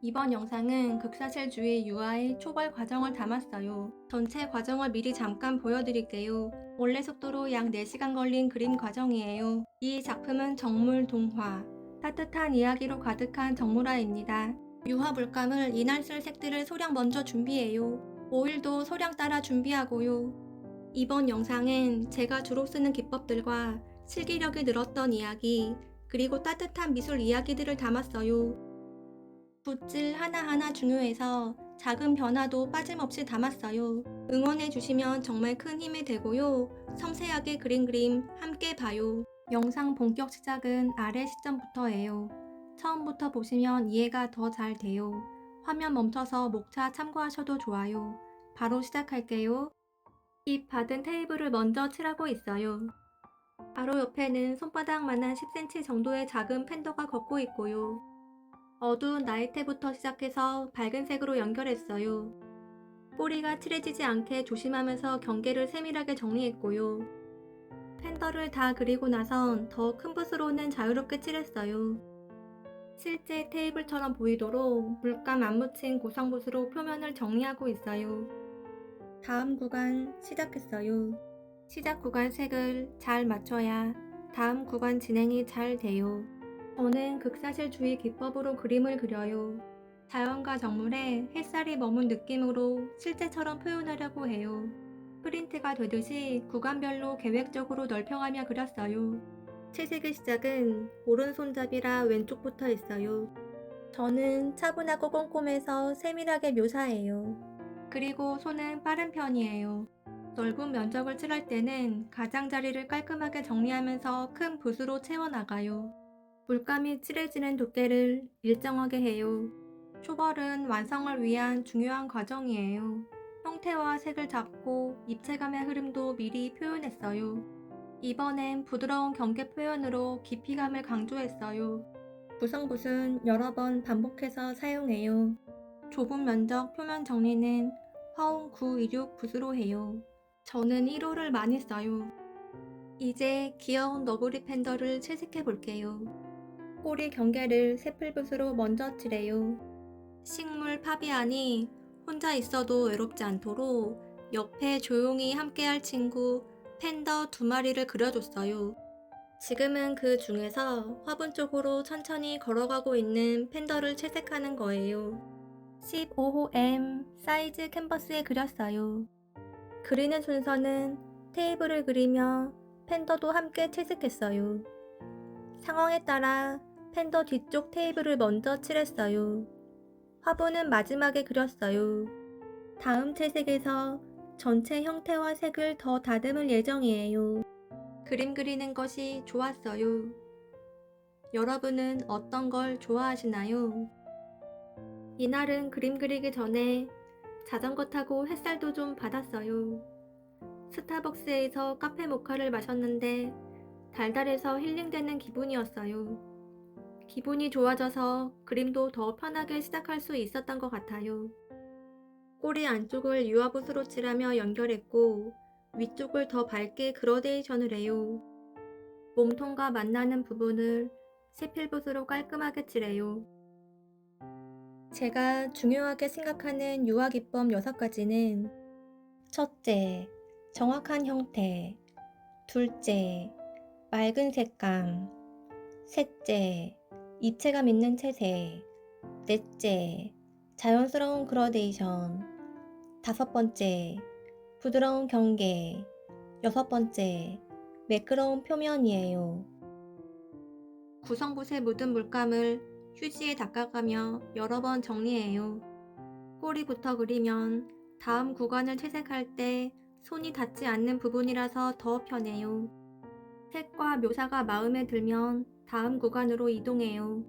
이번 영상은 극사실주의 유아의 초벌 과정을 담았어요. 전체 과정을 미리 잠깐 보여드릴게요. 원래 속도로 약 4시간 걸린 그림 과정이에요. 이 작품은 정물 동화, 따뜻한 이야기로 가득한 정물화입니다. 유화 물감을 이날 쓸 색들을 소량 먼저 준비해요. 오일도 소량 따라 준비하고요. 이번 영상은 제가 주로 쓰는 기법들과 실기력이 늘었던 이야기, 그리고 따뜻한 미술 이야기들을 담았어요. 붓질 하나하나 중요해서 작은 변화도 빠짐없이 담았어요. 응원해주시면 정말 큰 힘이 되고요. 섬세하게 그린 그림 함께 봐요. 영상 본격 시작은 아래 시점부터예요. 처음부터 보시면 이해가 더 잘 돼요. 화면 멈춰서 목차 참고하셔도 좋아요. 바로 시작할게요. 입 받은 테이블을 먼저 칠하고 있어요. 바로 옆에는 손바닥만한 10cm 정도의 작은 팬더가 걷고 있고요. 어두운 나이테부터 시작해서 밝은 색으로 연결했어요. 뿌리가 칠해지지 않게 조심하면서 경계를 세밀하게 정리했고요. 팬더를 다 그리고 나선 더 큰 붓으로는 자유롭게 칠했어요. 실제 테이블처럼 보이도록 물감 안 묻힌 고성붓으로 표면을 정리하고 있어요. 다음 구간 시작했어요. 시작 구간 색을 잘 맞춰야 다음 구간 진행이 잘 돼요. 저는 극사실주의 기법으로 그림을 그려요. 자연과 정물에 햇살이 머문 느낌으로 실제처럼 표현하려고 해요. 프린트가 되듯이 구간별로 계획적으로 넓혀가며 그렸어요. 채색의 시작은 오른손잡이라 왼쪽부터 했어요. 저는 차분하고 꼼꼼해서 세밀하게 묘사해요. 그리고 손은 빠른 편이에요. 넓은 면적을 칠할 때는 가장자리를 깔끔하게 정리하면서 큰 붓으로 채워나가요. 물감이 칠해지는 두께를 일정하게 해요. 초벌은 완성을 위한 중요한 과정이에요. 형태와 색을 잡고 입체감의 흐름도 미리 표현했어요. 이번엔 부드러운 경계 표현으로 깊이감을 강조했어요. 구성붓은 여러 번 반복해서 사용해요. 좁은 면적 표면 정리는 화운 926 붓으로 해요. 저는 1호를 많이 써요. 이제 귀여운 너구리 팬더를 채색해 볼게요. 꼬리 경계를 새풀붓으로 먼저 칠해요. 식물 파비안이 혼자 있어도 외롭지 않도록 옆에 조용히 함께할 친구 팬더 2마리를 그려줬어요. 지금은 그 중에서 화분 쪽으로 천천히 걸어가고 있는 팬더를 채색하는 거예요. 15호 M 사이즈 캔버스에 그렸어요. 그리는 순서는 테이블을 그리며 팬더도 함께 채색했어요. 상황에 따라 팬더 뒤쪽 테이블을 먼저 칠했어요. 화분은 마지막에 그렸어요. 다음 채색에서 전체 형태와 색을 더 다듬을 예정이에요. 그림 그리는 것이 좋았어요. 여러분은 어떤 걸 좋아하시나요? 이날은 그림 그리기 전에 자전거 타고 햇살도 좀 받았어요. 스타벅스에서 카페 모카를 마셨는데 달달해서 힐링되는 기분이었어요. 기분이 좋아져서 그림도 더 편하게 시작할 수 있었던 것 같아요. 꼬리 안쪽을 유화붓으로 칠하며 연결했고 위쪽을 더 밝게 그라데이션을 해요. 몸통과 만나는 부분을 세필붓으로 깔끔하게 칠해요. 제가 중요하게 생각하는 유화 기법 6가지는 첫째, 정확한 형태. 둘째, 맑은 색감. 셋째, 입체감 있는 채색. 넷째, 자연스러운 그라데이션. 다섯 번째, 부드러운 경계. 여섯 번째, 매끄러운 표면이에요. 구성붓에 묻은 물감을 휴지에 닦아가며 여러 번 정리해요. 꼬리부터 그리면 다음 구간을 채색할 때 손이 닿지 않는 부분이라서 더 편해요. 색과 묘사가 마음에 들면 다음 구간으로 이동해요.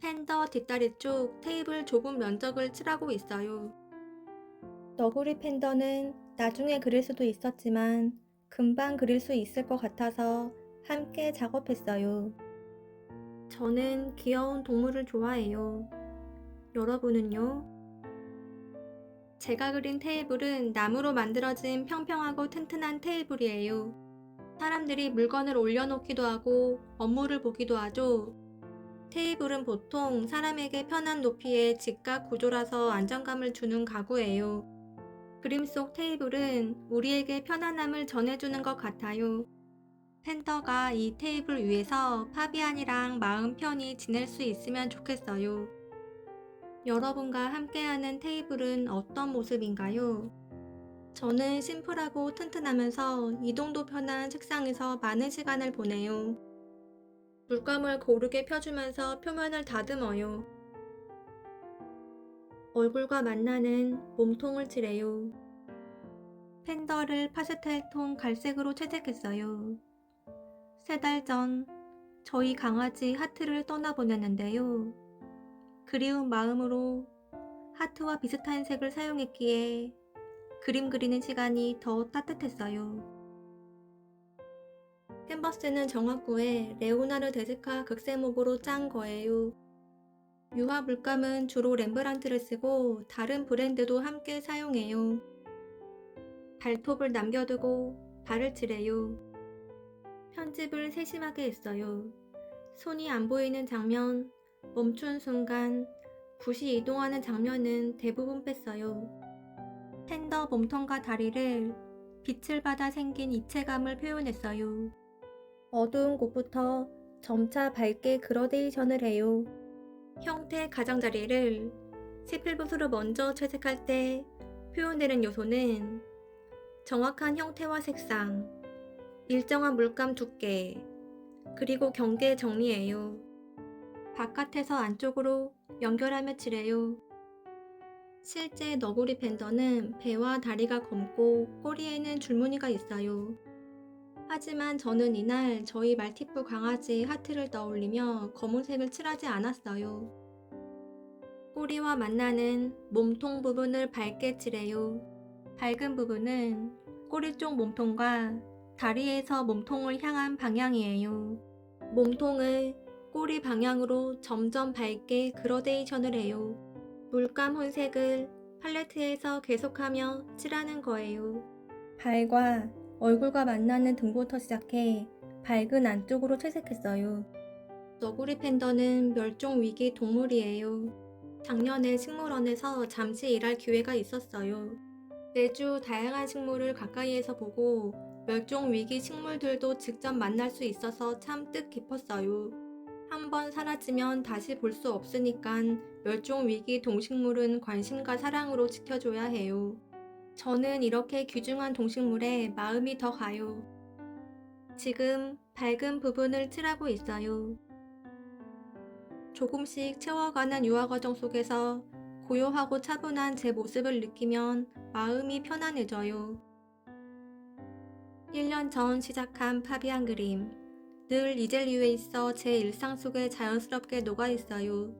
팬더 뒷다리 쪽 테이블 좁은 면적을 칠하고 있어요. 너구리 팬더는 나중에 그릴 수도 있었지만 금방 그릴 수 있을 것 같아서 함께 작업했어요. 저는 귀여운 동물을 좋아해요. 여러분은요? 제가 그린 테이블은 나무로 만들어진 평평하고 튼튼한 테이블이에요. 사람들이 물건을 올려놓기도 하고 업무를 보기도 하죠. 테이블은 보통 사람에게 편한 높이의 직각 구조라서 안정감을 주는 가구예요. 그림 속 테이블은 우리에게 편안함을 전해주는 것 같아요. 팬더가 이 테이블 위에서 파비안이랑 마음 편히 지낼 수 있으면 좋겠어요. 여러분과 함께하는 테이블은 어떤 모습인가요? 저는 심플하고 튼튼하면서 이동도 편한 책상에서 많은 시간을 보내요. 물감을 고르게 펴주면서 표면을 다듬어요. 얼굴과 만나는 몸통을 칠해요. 팬더를 파스텔 톤 갈색으로 채색했어요. 3달 전 저희 강아지 하트를 떠나보냈는데요. 그리운 마음으로 하트와 비슷한 색을 사용했기에 그림 그리는 시간이 더 따뜻했어요. 캔버스는 정화구에 레오나르 데스카 극세목으로 짠 거예요. 유화 물감은 주로 렘브란트를 쓰고 다른 브랜드도 함께 사용해요. 발톱을 남겨두고 발을 칠해요. 편집을 세심하게 했어요. 손이 안 보이는 장면, 멈춘 순간, 붓이 이동하는 장면은 대부분 뺐어요. 팬더 몸통과 다리를 빛을 받아 생긴 입체감을 표현했어요. 어두운 곳부터 점차 밝게 그라데이션을 해요. 형태 가장자리를 색필붓으로 먼저 채색할 때 표현되는 요소는 정확한 형태와 색상, 일정한 물감 두께, 그리고 경계 정리예요. 바깥에서 안쪽으로 연결하며 칠해요. 실제 너구리 팬더는 배와 다리가 검고 꼬리에는 줄무늬가 있어요. 하지만 저는 이날 저희 말티푸 강아지 하트를 떠올리며 검은색을 칠하지 않았어요. 꼬리와 만나는 몸통 부분을 밝게 칠해요. 밝은 부분은 꼬리 쪽 몸통과 다리에서 몸통을 향한 방향이에요. 몸통을 꼬리 방향으로 점점 밝게 그라데이션을 해요. 물감 혼색을 팔레트에서 계속하며 칠하는 거예요. 발과 얼굴과 만나는 등부터 시작해 밝은 안쪽으로 채색했어요. 너구리 팬더는 멸종위기 동물이에요. 작년에 식물원에서 잠시 일할 기회가 있었어요. 매주 다양한 식물을 가까이에서 보고 멸종위기 식물들도 직접 만날 수 있어서 참 뜻깊었어요. 한번 사라지면 다시 볼 수 없으니깐 멸종위기 동식물은 관심과 사랑으로 지켜줘야 해요. 저는 이렇게 귀중한 동식물에 마음이 더 가요. 지금 밝은 부분을 칠하고 있어요. 조금씩 채워가는 유화 과정 속에서 고요하고 차분한 제 모습을 느끼면 마음이 편안해져요. 1년 전 시작한 파비안 그림. 늘 이젤리에 있어 제 일상 속에 자연스럽게 녹아있어요.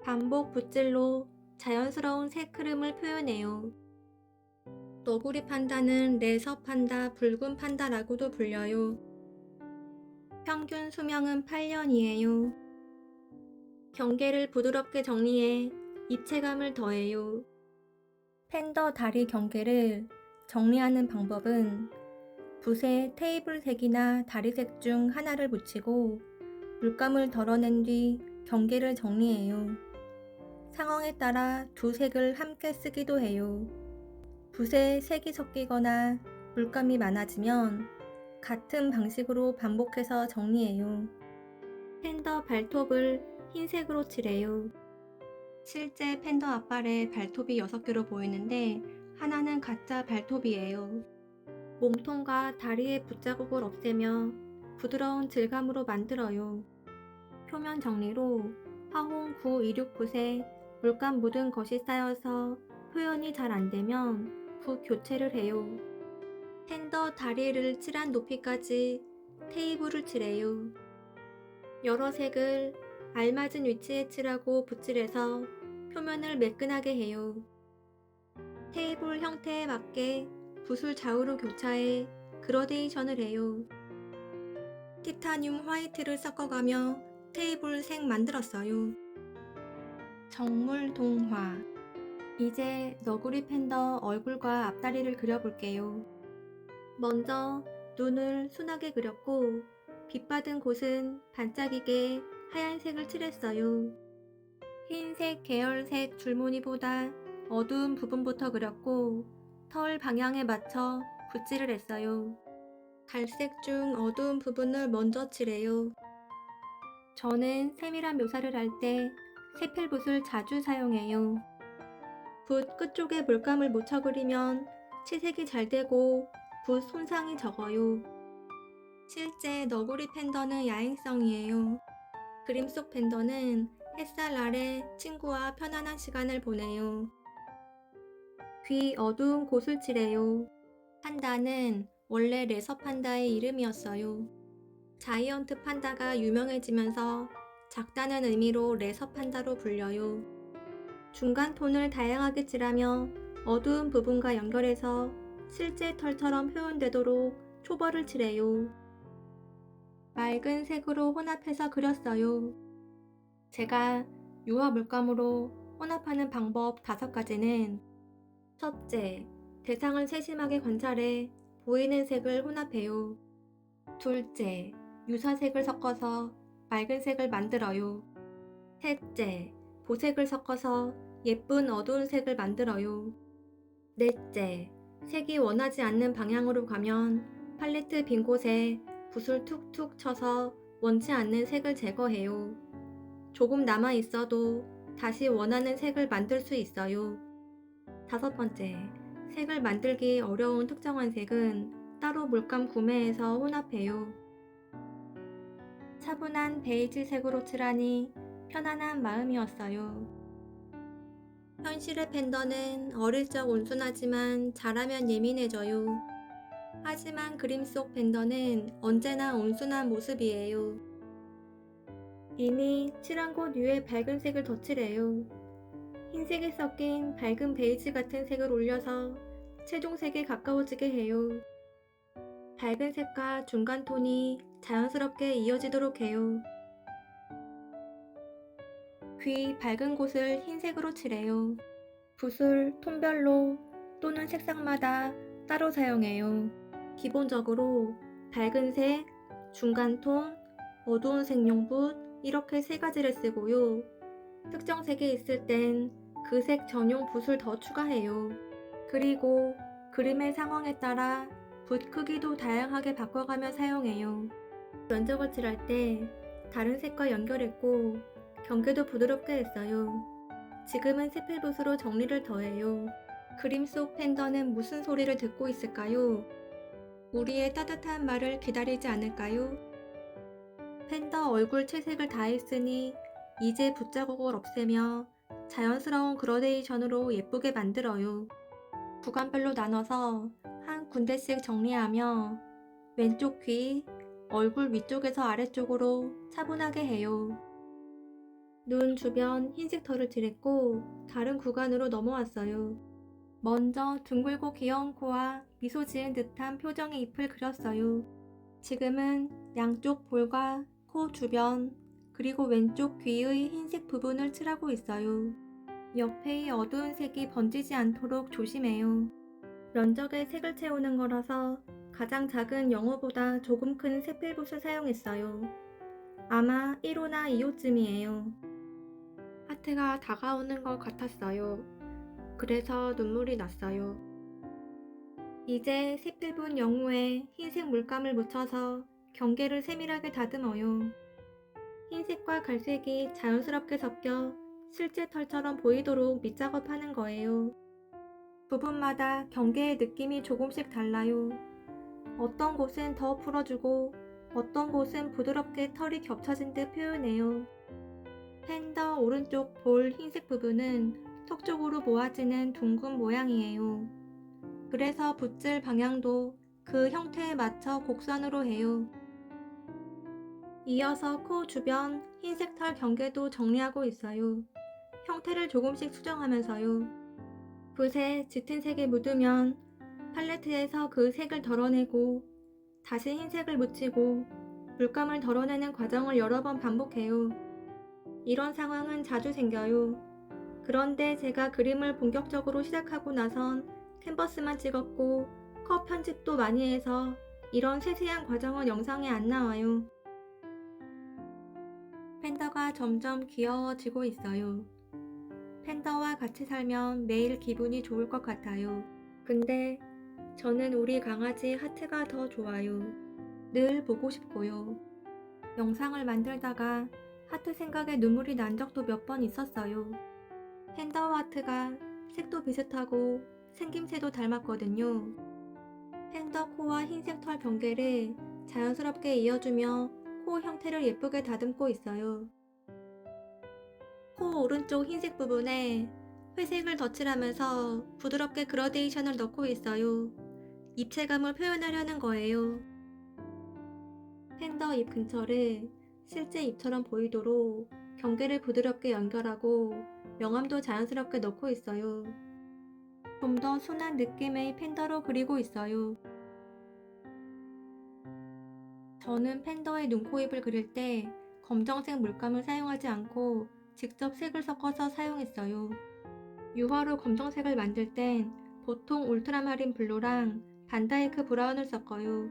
반복 붓질로 자연스러운 색 흐름을 표현해요. 너구리 판다는 레서 판다, 붉은 판다라고도 불려요. 평균 수명은 8년이에요. 경계를 부드럽게 정리해 입체감을 더해요. 팬더 다리 경계를 정리하는 방법은 붓에 테이블 색이나 다리색 중 하나를 묻히고 물감을 덜어낸 뒤 경계를 정리해요. 상황에 따라 두 색을 함께 쓰기도 해요. 붓에 색이 섞이거나 물감이 많아지면 같은 방식으로 반복해서 정리해요. 팬더 발톱을 흰색으로 칠해요. 실제 팬더 앞발에 발톱이 6개로 보이는데 하나는 가짜 발톱이에요. 몸통과 다리의 붓자국을 없애며 부드러운 질감으로 만들어요. 표면 정리로 화홍 926 붓에 물감 묻은 것이 쌓여서 표현이 잘 안되면 붓 교체를 해요. 팬더 다리를 칠한 높이까지 테이블을 칠해요. 여러 색을 알맞은 위치에 칠하고 붓질해서 표면을 매끈하게 해요. 테이블 형태에 맞게 붓을 좌우로 교차해 그라데이션을 해요. 티타늄 화이트를 섞어가며 테이블 색 만들었어요. 정물 동화. 이제 너구리 팬더 얼굴과 앞다리를 그려볼게요. 먼저 눈을 순하게 그렸고 빛받은 곳은 반짝이게 하얀색을 칠했어요. 흰색 계열색 줄무늬보다 어두운 부분부터 그렸고 털 방향에 맞춰 붓질을 했어요. 갈색 중 어두운 부분을 먼저 칠해요. 저는 세밀한 묘사를 할 때 세필붓을 자주 사용해요. 붓 끝쪽에 물감을 묻혀 그리면 채색이 잘 되고 붓 손상이 적어요. 실제 너구리 팬더는 야행성이에요. 그림 속 팬더는 햇살 아래 친구와 편안한 시간을 보내요. 귀 어두운 곳을 칠해요. 판다는 원래 레서 판다의 이름이었어요. 자이언트 판다가 유명해지면서 작다는 의미로 레서 판다로 불려요. 중간 톤을 다양하게 칠하며 어두운 부분과 연결해서 실제 털처럼 표현되도록 초벌을 칠해요. 맑은 색으로 혼합해서 그렸어요. 제가 유화 물감으로 혼합하는 방법 5가지는 첫째, 대상을 세심하게 관찰해 보이는 색을 혼합해요. 둘째, 유사색을 섞어서 맑은 색을 만들어요. 셋째, 보색을 섞어서 예쁜 어두운 색을 만들어요. 넷째, 색이 원하지 않는 방향으로 가면 팔레트 빈 곳에 붓을 툭툭 쳐서 원치 않는 색을 제거해요. 조금 남아 있어도 다시 원하는 색을 만들 수 있어요. 5번째, 색을 만들기 어려운 특정한 색은 따로 물감 구매해서 혼합해요. 차분한 베이지 색으로 칠하니 편안한 마음이었어요. 현실의 팬더는 어릴 적 온순하지만 자라면 예민해져요. 하지만 그림 속 팬더는 언제나 온순한 모습이에요. 이미 칠한 곳 위에 밝은 색을 덧칠해요. 흰색이 섞인 밝은 베이지 같은 색을 올려서 최종색에 가까워지게 해요. 밝은 색과 중간 톤이 자연스럽게 이어지도록 해요. 귀 밝은 곳을 흰색으로 칠해요. 붓을 톤별로 또는 색상마다 따로 사용해요. 기본적으로 밝은 색, 중간 톤, 어두운 색용 붓 이렇게 3가지를 쓰고요. 특정 색이 있을 땐 그 색 전용 붓을 더 추가해요. 그리고 그림의 상황에 따라 붓 크기도 다양하게 바꿔가며 사용해요. 면적을 칠할 때 다른 색과 연결했고 경계도 부드럽게 했어요. 지금은 세필붓으로 정리를 더해요. 그림 속 팬더는 무슨 소리를 듣고 있을까요? 우리의 따뜻한 말을 기다리지 않을까요? 팬더 얼굴 채색을 다 했으니 이제 붓자국을 없애며 자연스러운 그라데이션으로 예쁘게 만들어요. 구간별로 나눠서 한 군데씩 정리하며 왼쪽 귀, 얼굴 위쪽에서 아래쪽으로 차분하게 해요. 눈 주변 흰색 털을 칠했고 다른 구간으로 넘어왔어요. 먼저 둥글고 귀여운 코와 미소 지은 듯한 표정의 잎을 그렸어요. 지금은 양쪽 볼과 코 주변 그리고 왼쪽 귀의 흰색 부분을 칠하고 있어요. 옆의 어두운 색이 번지지 않도록 조심해요. 면적에 색을 채우는 거라서 가장 작은 영호보다 조금 큰 세필붓을 사용했어요. 아마 1호나 2호쯤이에요. 하트가 다가오는 것 같았어요. 그래서 눈물이 났어요. 이제 세필붓 영호에 흰색 물감을 묻혀서 경계를 세밀하게 다듬어요. 흰색과 갈색이 자연스럽게 섞여 실제 털처럼 보이도록 밑작업하는 거예요. 부분마다 경계의 느낌이 조금씩 달라요. 어떤 곳은 더 풀어주고 어떤 곳은 부드럽게 털이 겹쳐진 듯 표현해요. 팬더 오른쪽 볼 흰색 부분은 턱 쪽으로 모아지는 둥근 모양이에요. 그래서 붓질 방향도 그 형태에 맞춰 곡선으로 해요. 이어서 코 주변 흰색 털 경계도 정리하고 있어요. 형태를 조금씩 수정하면서요. 붓에 짙은 색이 묻으면 팔레트에서 그 색을 덜어내고 다시 흰색을 묻히고 물감을 덜어내는 과정을 여러 번 반복해요. 이런 상황은 자주 생겨요. 그런데 제가 그림을 본격적으로 시작하고 나선 캔버스만 찍었고 컷 편집도 많이 해서 이런 세세한 과정은 영상에 안 나와요. 팬더가 점점 귀여워지고 있어요. 팬더와 같이 살면 매일 기분이 좋을 것 같아요. 근데 저는 우리 강아지 하트가 더 좋아요. 늘 보고 싶고요. 영상을 만들다가 하트 생각에 눈물이 난 적도 몇 번 있었어요. 팬더와 하트가 색도 비슷하고 생김새도 닮았거든요. 팬더 코와 흰색 털 경계를 자연스럽게 이어주며 코 형태를 예쁘게 다듬고 있어요. 코 오른쪽 흰색 부분에 회색을 덧칠하면서 부드럽게 그라데이션을 넣고 있어요. 입체감을 표현하려는 거예요. 팬더 입 근처를 실제 입처럼 보이도록 경계를 부드럽게 연결하고 명암도 자연스럽게 넣고 있어요. 좀 더 순한 느낌의 팬더로 그리고 있어요. 저는 팬더의 눈, 코, 입을 그릴 때 검정색 물감을 사용하지 않고 직접 색을 섞어서 사용했어요. 유화로 검정색을 만들 땐 보통 울트라마린 블루랑 반다이크 브라운을 섞어요.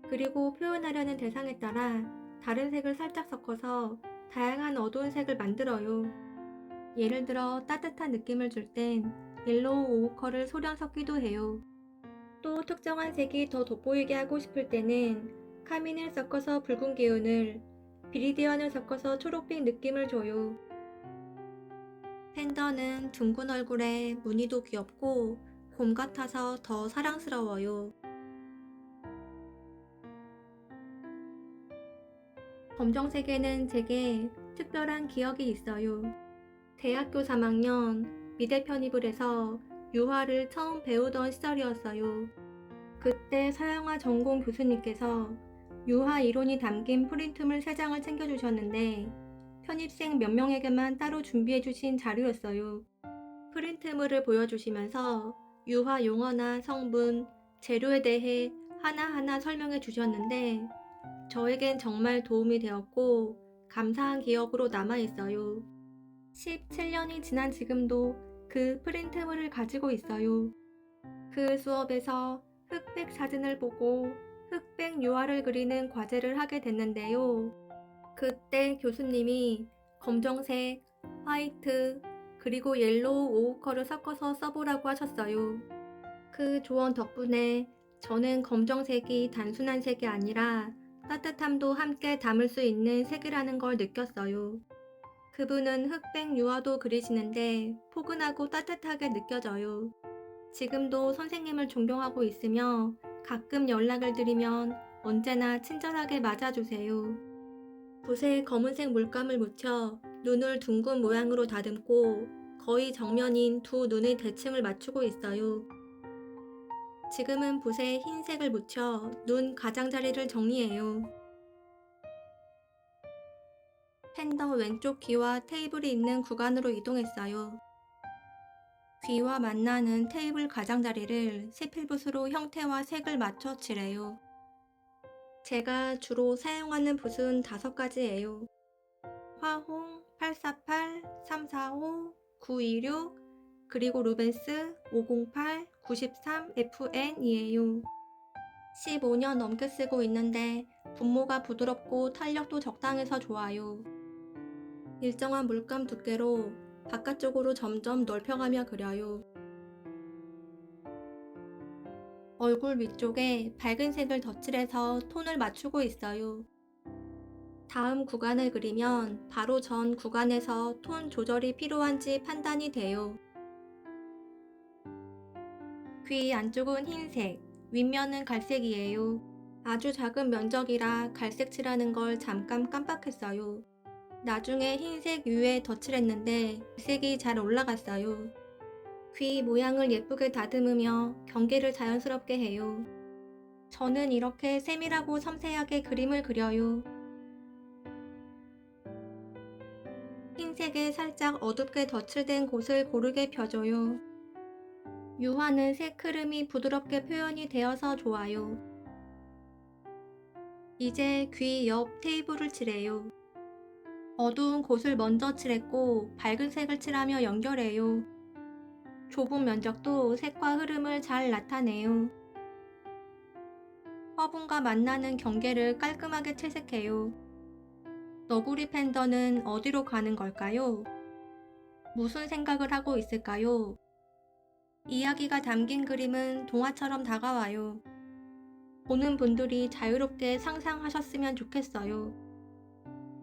그리고 표현하려는 대상에 따라 다른 색을 살짝 섞어서 다양한 어두운 색을 만들어요. 예를 들어 따뜻한 느낌을 줄 땐 옐로우 오우커를 소량 섞기도 해요. 또 특정한 색이 더 돋보이게 하고 싶을 때는 카민을 섞어서 붉은 기운을, 비리디언을 섞어서 초록빛 느낌을 줘요. 팬더는 둥근 얼굴에 무늬도 귀엽고 곰 같아서 더 사랑스러워요. 검정색에는 제게 특별한 기억이 있어요. 대학교 3학년 미대 편입을 해서 유화를 처음 배우던 시절이었어요. 그때 서영아 전공 교수님께서 유화 이론이 담긴 프린트물 3장을 챙겨주셨는데 편입생 몇 명에게만 따로 준비해주신 자료였어요. 프린트물을 보여주시면서 유화 용어나 성분, 재료에 대해 하나하나 설명해 주셨는데 저에겐 정말 도움이 되었고 감사한 기억으로 남아있어요. 17년이 지난 지금도 그 프린트물을 가지고 있어요. 그 수업에서 흑백 사진을 보고 흑백 유화를 그리는 과제를 하게 됐는데요. 그때 교수님이 검정색, 화이트, 그리고 옐로우 오우커를 섞어서 써보라고 하셨어요. 그 조언 덕분에 저는 검정색이 단순한 색이 아니라 따뜻함도 함께 담을 수 있는 색이라는 걸 느꼈어요. 그분은 흑백 유화도 그리시는데 포근하고 따뜻하게 느껴져요. 지금도 선생님을 존경하고 있으며 가끔 연락을 드리면 언제나 친절하게 맞아주세요. 붓에 검은색 물감을 묻혀 눈을 둥근 모양으로 다듬고 거의 정면인 두 눈의 대칭을 맞추고 있어요. 지금은 붓에 흰색을 묻혀 눈 가장자리를 정리해요. 팬더 왼쪽 귀와 테이블이 있는 구간으로 이동했어요. 귀와 만나는 테이블 가장자리를 세필붓으로 형태와 색을 맞춰 칠해요. 제가 주로 사용하는 붓은 5가지예요. 화홍, 848, 345, 926, 그리고 루벤스 508, 93, FN이에요. 15년 넘게 쓰고 있는데 분모가 부드럽고 탄력도 적당해서 좋아요. 일정한 물감 두께로 바깥쪽으로 점점 넓혀가며 그려요. 얼굴 위쪽에 밝은 색을 덧칠해서 톤을 맞추고 있어요. 다음 구간을 그리면 바로 전 구간에서 톤 조절이 필요한지 판단이 돼요. 귀 안쪽은 흰색, 윗면은 갈색이에요. 아주 작은 면적이라 갈색 칠하는 걸 잠깐 깜빡했어요. 나중에 흰색 위에 덧칠했는데 색이 잘 올라갔어요. 귀 모양을 예쁘게 다듬으며 경계를 자연스럽게 해요. 저는 이렇게 세밀하고 섬세하게 그림을 그려요. 흰색에 살짝 어둡게 덧칠된 곳을 고르게 펴줘요. 유화는 색 흐름이 부드럽게 표현이 되어서 좋아요. 이제 귀 옆 테이블을 칠해요. 어두운 곳을 먼저 칠했고 밝은 색을 칠하며 연결해요. 좁은 면적도 색과 흐름을 잘 나타내요. 화분과 만나는 경계를 깔끔하게 채색해요. 너구리 팬더는 어디로 가는 걸까요? 무슨 생각을 하고 있을까요? 이야기가 담긴 그림은 동화처럼 다가와요. 보는 분들이 자유롭게 상상하셨으면 좋겠어요.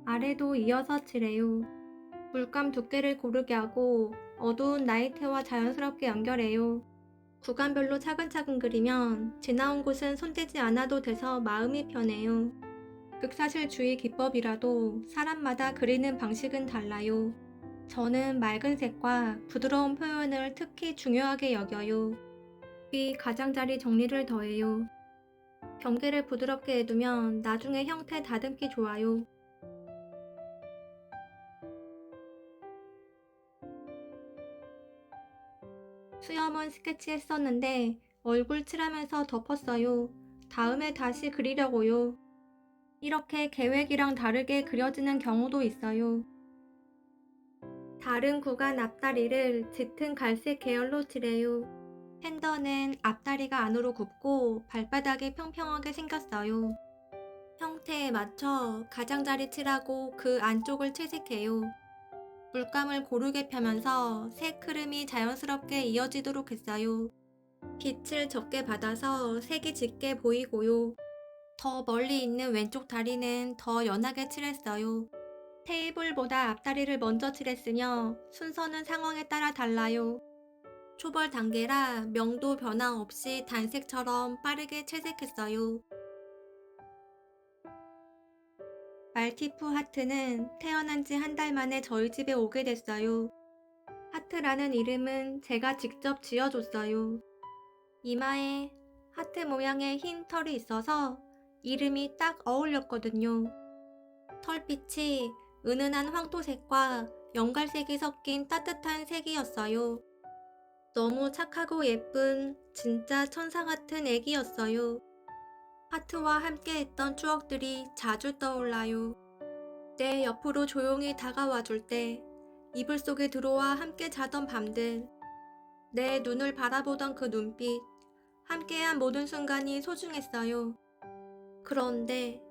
아래도 이어서 칠해요. 물감 두께를 고르게 하고 어두운 나이테와 자연스럽게 연결해요. 구간별로 차근차근 그리면 지나온 곳은 손대지 않아도 돼서 마음이 편해요. 극사실주의 기법이라도 사람마다 그리는 방식은 달라요. 저는 맑은 색과 부드러운 표현을 특히 중요하게 여겨요. 이 가장자리 정리를 더해요. 경계를 부드럽게 해두면 나중에 형태 다듬기 좋아요. 수염은 스케치했었는데 얼굴 칠하면서 덮었어요. 다음에 다시 그리려고요. 이렇게 계획이랑 다르게 그려지는 경우도 있어요. 다른 구간 앞다리를 짙은 갈색 계열로 칠해요. 팬더는 앞다리가 안으로 굽고 발바닥이 평평하게 생겼어요. 형태에 맞춰 가장자리 칠하고 그 안쪽을 채색해요. 물감을 고르게 펴면서 색 흐름이 자연스럽게 이어지도록 했어요. 빛을 적게 받아서 색이 짙게 보이고요. 더 멀리 있는 왼쪽 다리는 더 연하게 칠했어요. 테이블보다 앞다리를 먼저 칠했으며 순서는 상황에 따라 달라요. 초벌 단계라 명도 변화 없이 단색처럼 빠르게 채색했어요. 말티푸 하트는 태어난 지 한 달 만에 저희 집에 오게 됐어요. 하트라는 이름은 제가 직접 지어줬어요. 이마에 하트 모양의 흰 털이 있어서 이름이 딱 어울렸거든요. 털빛이 은은한 황토색과 연갈색이 섞인 따뜻한 색이었어요. 너무 착하고 예쁜 진짜 천사 같은 애기였어요. 하트와 함께 했던 추억들이 자주 떠올라요. 내 옆으로 조용히 다가와 줄 때, 이불 속에 들어와 함께 자던 밤들, 내 눈을 바라보던 그 눈빛, 함께한 모든 순간이 소중했어요. 그런데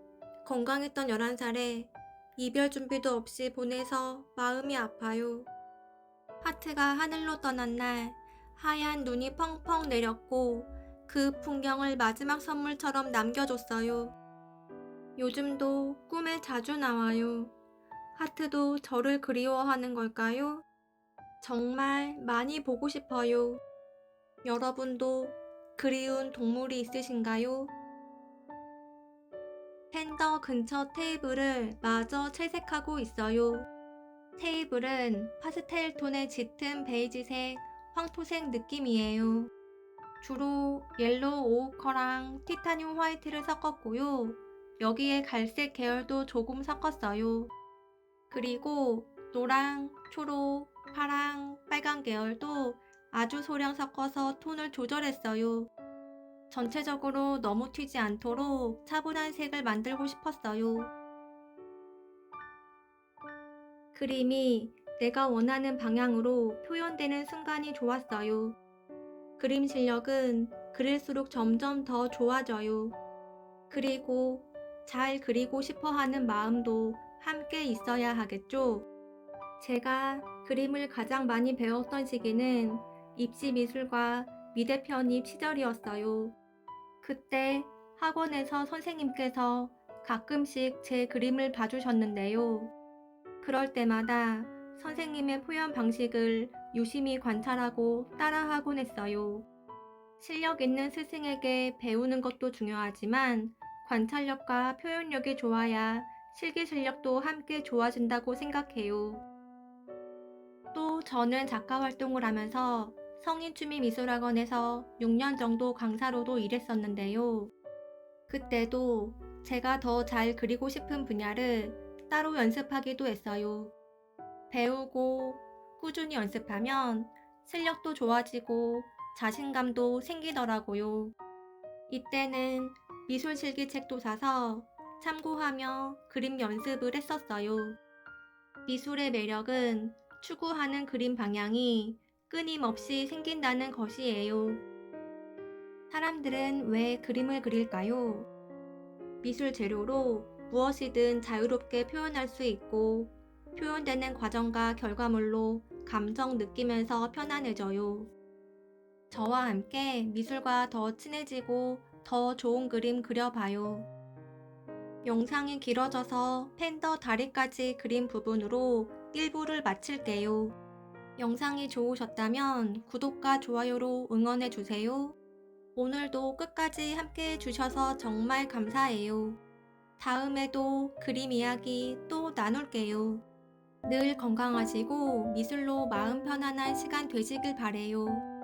건강했던 11살에 이별 준비도 없이 보내서 마음이 아파요. 하트가 하늘로 떠난 날 하얀 눈이 펑펑 내렸고 그 풍경을 마지막 선물처럼 남겨줬어요. 요즘도 꿈에 자주 나와요. 하트도 저를 그리워하는 걸까요? 정말 많이 보고 싶어요. 여러분도 그리운 동물이 있으신가요? 팬더 근처 테이블을 마저 채색하고 있어요. 테이블은 파스텔 톤의 짙은 베이지색, 황토색 느낌이에요. 주로 옐로우 오우커랑 티타늄 화이트를 섞었고요. 여기에 갈색 계열도 조금 섞었어요. 그리고 노랑, 초록, 파랑, 빨간 계열도 아주 소량 섞어서 톤을 조절했어요. 전체적으로 너무 튀지 않도록 차분한 색을 만들고 싶었어요. 그림이 내가 원하는 방향으로 표현되는 순간이 좋았어요. 그림 실력은 그릴수록 점점 더 좋아져요. 그리고 잘 그리고 싶어 하는 마음도 함께 있어야 하겠죠? 제가 그림을 가장 많이 배웠던 시기는 입시 미술과 미대 편입 시절이었어요. 그때 학원에서 선생님께서 가끔씩 제 그림을 봐주셨는데요. 그럴 때마다 선생님의 표현 방식을 유심히 관찰하고 따라하곤 했어요. 실력 있는 스승에게 배우는 것도 중요하지만 관찰력과 표현력이 좋아야 실기 실력도 함께 좋아진다고 생각해요. 또 저는 작가 활동을 하면서 성인취미미술학원에서 6년 정도 강사로도 일했었는데요. 그때도 제가 더 잘 그리고 싶은 분야를 따로 연습하기도 했어요. 배우고 꾸준히 연습하면 실력도 좋아지고 자신감도 생기더라고요. 이때는 미술 실기책도 사서 참고하며 그림 연습을 했었어요. 미술의 매력은 추구하는 그림 방향이 끊임없이 생긴다는 것이에요. 사람들은 왜 그림을 그릴까요? 미술 재료로 무엇이든 자유롭게 표현할 수 있고 표현되는 과정과 결과물로 감정 느끼면서 편안해져요. 저와 함께 미술과 더 친해지고 더 좋은 그림 그려봐요. 영상이 길어져서 팬더 다리까지 그린 부분으로 1부를 마칠게요. 영상이 좋으셨다면 구독과 좋아요로 응원해주세요. 오늘도 끝까지 함께 해주셔서 정말 감사해요. 다음에도 그림 이야기 또 나눌게요. 늘 건강하시고 미술로 마음 편안한 시간 되시길 바래요.